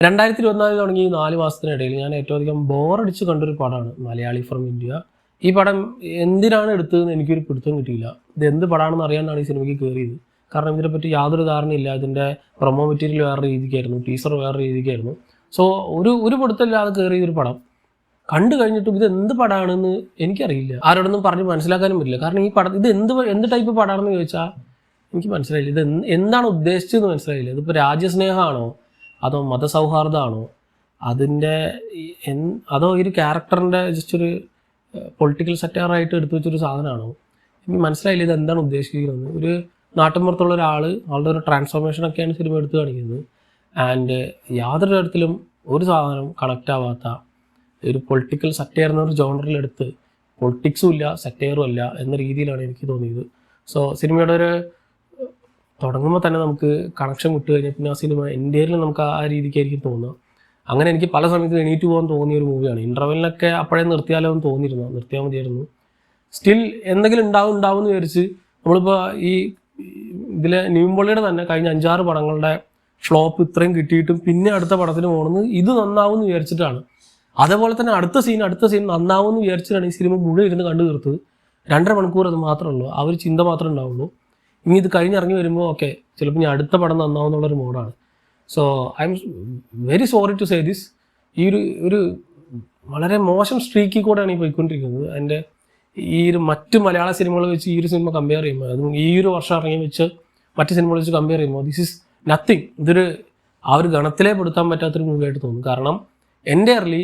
2024 തുടങ്ങി 4 മാസത്തിനിടയിൽ ഞാൻ ഏറ്റവും അധികം ബോറടിച്ച് കണ്ടൊരു പടമാണ് മലയാളി ഫ്രം ഇന്ത്യ. ഈ പടം എന്തിനാണ് എടുത്തതെന്ന് എനിക്കൊരു പിടുത്തം കിട്ടിയില്ല. ഇത് എന്ത് പടമാണെന്ന് അറിയാനാണ് ഈ സിനിമയ്ക്ക് കയറിയത്. കാരണം ഇതിനെപ്പറ്റി യാതൊരു ധാരണയില്ല. ഇതിൻ്റെ പ്രൊമോ മെറ്റീരിയൽ വേറെ രീതിക്കായിരുന്നു, ടീസർ വേറെ രീതിക്കായിരുന്നു. സോ ഒരു പിടുത്തമില്ലാതെ കയറിയൊരു പടം കണ്ടു കഴിഞ്ഞിട്ടും ഇത് എന്ത് പടമാണെന്ന് എനിക്കറിയില്ല. ആരോടൊന്നും പറഞ്ഞ് മനസ്സിലാക്കാനും പറ്റില്ല. കാരണം ഈ പടം ഇത് എന്ത് ടൈപ്പ് പടമാണെന്ന് ചോദിച്ചാൽ എനിക്ക് മനസ്സിലായില്ല. ഇത് എന്താണ് ഉദ്ദേശിച്ചതെന്ന് മനസ്സിലായില്ല. ഇതിപ്പോൾ രാജ്യസ്നേഹമാണോ, അതോ മതസൗഹാർദ്ദമാണോ, അതോ ഒരു ക്യാരക്ടറിൻ്റെ ജസ്റ്റ് ഒരു പൊളിറ്റിക്കൽ സെറ്ററായിട്ട് എടുത്തു വെച്ചൊരു സാധനമാണോ, എനിക്ക് മനസ്സിലായില്ല. ഇത് എന്താണ് ഉദ്ദേശിക്കുന്നത്. ഒരു നാട്ടിൻപുറത്തുള്ള ആളുടെ ഒരു ട്രാൻസ്ഫോർമേഷനൊക്കെയാണ് സിനിമ എടുത്ത് കാണിക്കുന്നത്. ആൻഡ് യാതൊരു തരത്തിലും ഒരു സാധനം കണക്റ്റ് ആവാത്ത ഒരു പൊളിറ്റിക്കൽ സറ്റയർ എന്നൊരു ജോണറിലെടുത്ത് പൊളിറ്റിക്സും ഇല്ല സറ്റയറും അല്ല എന്ന രീതിയിലാണ് എനിക്ക് തോന്നിയത്. സോ സിനിമയുടെ ഒരു തുടങ്ങുമ്പോൾ തന്നെ നമുക്ക് കണക്ഷൻ വിട്ട് കഴിഞ്ഞാൽ പിന്നെ ആ സിനിമ ഇന്ത്യയിൽ നമുക്ക് ആ രീതിക്കായിരിക്കും തോന്നുക. അങ്ങനെ എനിക്ക് പല സമയത്തും എണീറ്റ് പോകാൻ തോന്നിയ ഒരു മൂവിയാണ്. ഇൻ്റർവെല്ലിനൊക്കെ അപ്പോഴേ നിർത്തിയാലോ എന്ന് തോന്നിയിരുന്നു, നിർത്തിയാൽ മതിയായിരുന്നു. സ്റ്റിൽ എന്തെങ്കിലും ഉണ്ടാവും എന്ന് വിചാരിച്ച് നമ്മളിപ്പോൾ ഈ ഇതിലെ നിവിൻപോളിയുടെ തന്നെ കഴിഞ്ഞ 5-6 പടങ്ങളുടെ ഫ്ലോപ്പ് ഇത്രയും കിട്ടിയിട്ടും പിന്നെ അടുത്ത പടത്തിന് പോകണമെന്ന് ഇത് നന്നാവും എന്ന് വിചാരിച്ചിട്ടാണ്. അതേപോലെ തന്നെ അടുത്ത സീൻ നന്നാവും എന്ന് വിചാരിച്ചിട്ടാണ് ഈ സിനിമ മുഴുവൻ ഇരുന്ന് കണ്ടു തീർത്തത്. 2.5 മണിക്കൂർ അത് മാത്രമേ ഉള്ളൂ, ആ ഒരു ചിന്ത മാത്രമേ ഉണ്ടാവുള്ളൂ. ഇനി ഇത് കഴിഞ്ഞിറങ്ങി വരുമ്പോൾ ഓക്കെ ചിലപ്പോൾ ഞാൻ അടുത്ത പടം നന്നാവും എന്നുള്ളൊരു മോഡാണ്. So I am very sorry to say this. ഈ ഒരു വളരെ മോശം സ്ട്രീക്കിൽ കൂടെയാണ് ഈ പോയിക്കൊണ്ടിരിക്കുന്നത്. എൻ്റെ ഈ ഒരു മറ്റ് മലയാള സിനിമകൾ വെച്ച് ഈ ഒരു സിനിമ കമ്പയർ ചെയ്യുമ്പോൾ, അതും ഈ ഒരു വർഷം ഇറങ്ങി വെച്ച് മറ്റ് സിനിമകൾ വെച്ച് കമ്പയർ ചെയ്യുമ്പോൾ ദിസ് ഈസ് നത്തിങ്. ആ ഒരു ഗണത്തിലേ പെടുത്താൻ പറ്റാത്തൊരു മൂവിയായിട്ട് തോന്നും. കാരണം എൻ്റെ അറിലി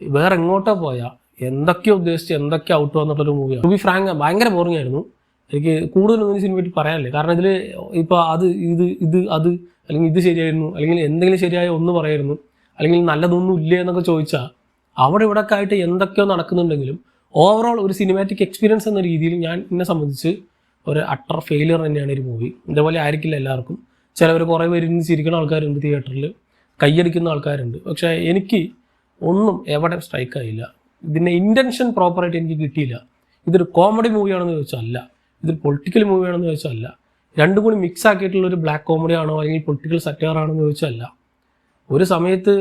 വേറെ എങ്ങോട്ടോ പോയാൽ എന്തൊക്കെയോ ഉദ്ദേശിച്ച് എന്തൊക്കെ ഔട്ട് വന്നിട്ടുള്ളൊരു മൂവിയാണ്. ടു ബി ഫ്രാങ്ക് ഭയങ്കര ബോറിംഗ് ആയിരുന്നു. എനിക്ക് കൂടുതലൊന്നും ഈ സിനിമ പറ്റി പറയാനില്ല. കാരണം ഇതിൽ ഇപ്പോൾ അത് അല്ലെങ്കിൽ ഇത് ശരിയായിരുന്നു, അല്ലെങ്കിൽ എന്തെങ്കിലും ശരിയായ ഒന്ന് പറയായിരുന്നു, അല്ലെങ്കിൽ നല്ലതൊന്നും ഇല്ല എന്നൊക്കെ ചോദിച്ചാൽ അവിടെ ഇവിടെയൊക്കെ ആയിട്ട് എന്തൊക്കെയോ നടക്കുന്നുണ്ടെങ്കിലും ഓവറോൾ ഒരു സിനിമാറ്റിക് എക്സ്പീരിയൻസ് എന്ന രീതിയിൽ എന്നെ സംബന്ധിച്ച് ഒരു അട്ടർ ഫെയിലിയർ തന്നെയാണ് ഒരു മൂവി. ഇതേപോലെ ആയിരിക്കില്ല എല്ലാവർക്കും. ചിലവർ കുറേ പേര് ഇരുന്ന് ചിരിക്കുന്ന ആൾക്കാരുണ്ട്, തിയേറ്ററിൽ കൈയടിക്കുന്ന ആൾക്കാരുണ്ട്. പക്ഷേ എനിക്ക് ഒന്നും എവിടെ സ്ട്രൈക്കായില്ല. ഇതിൻ്റെ ഇൻറ്റൻഷൻ പ്രോപ്പറായിട്ട് എനിക്ക് കിട്ടിയില്ല. ഇതൊരു കോമഡി മൂവിയാണെന്ന് ചോദിച്ചാൽ അല്ല, ഇതൊരു പൊളിറ്റിക്കൽ മൂവിയാണെന്ന് ചോദിച്ചാൽ അല്ല, രണ്ടും കൂടി മിക്സ് ആക്കിയിട്ടുള്ളൊരു ബ്ലാക്ക് കോമഡി ആണോ അല്ലെങ്കിൽ പൊളിറ്റിക്കൽ സറ്റയർ ആണെന്ന് ചോദിച്ചാൽ അല്ല. ഒരു സമയത്ത്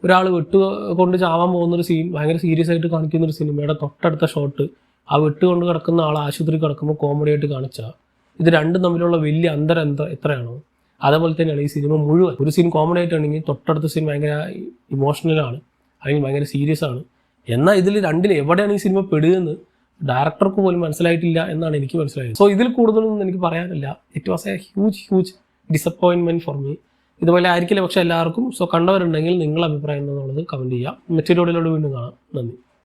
ഒരാൾ വെട്ടുകൊണ്ട് ചാവാൻ പോകുന്നൊരു സീൻ ഭയങ്കര സീരിയസ് ആയിട്ട് കാണിക്കുന്നൊരു സിനിമയുടെ തൊട്ടടുത്ത ഷോട്ട് ആ വെട്ടുകൊണ്ട് കിടക്കുന്ന ആൾ ആശുപത്രി കിടക്കുമ്പോൾ കോമഡി ആയിട്ട് കാണിച്ചാൽ ഇത് രണ്ടും തമ്മിലുള്ള വലിയ അന്തരം എത്രയാണോ അതേപോലെ തന്നെയാണ് ഈ സിനിമ മുഴുവൻ. ഒരു സീൻ കോമഡി ആയിട്ടാണെങ്കിൽ തൊട്ടടുത്ത സീൻ ഭയങ്കര ഇമോഷണലാണ് അല്ലെങ്കിൽ ഭയങ്കര സീരിയസ് ആണ്. എന്നാൽ ഇതിൽ രണ്ടിൽ എവിടെയാണ് ഈ സിനിമ പെടുകയെന്ന് ഡയറക്ടർക്ക് പോലും മനസ്സിലായിട്ടില്ല എന്നാണ് എനിക്ക് മനസ്സിലായത്. സോ ഇതിൽ കൂടുതലൊന്നും എനിക്ക് പറയാനില്ല. It was A huge disappointment for me. ഇതുപോലെ ആയിരിക്കില്ല പക്ഷേ എല്ലാവർക്കും. സോ കണ്ടവരുണ്ടെങ്കിൽ നിങ്ങളുടെ അഭിപ്രായം എന്നുള്ളത് കമൻറ്റ് ചെയ്യാം. മറ്റൊരു വീഡിയോയിലൂടെ വീണ്ടും കാണാം. നന്ദി.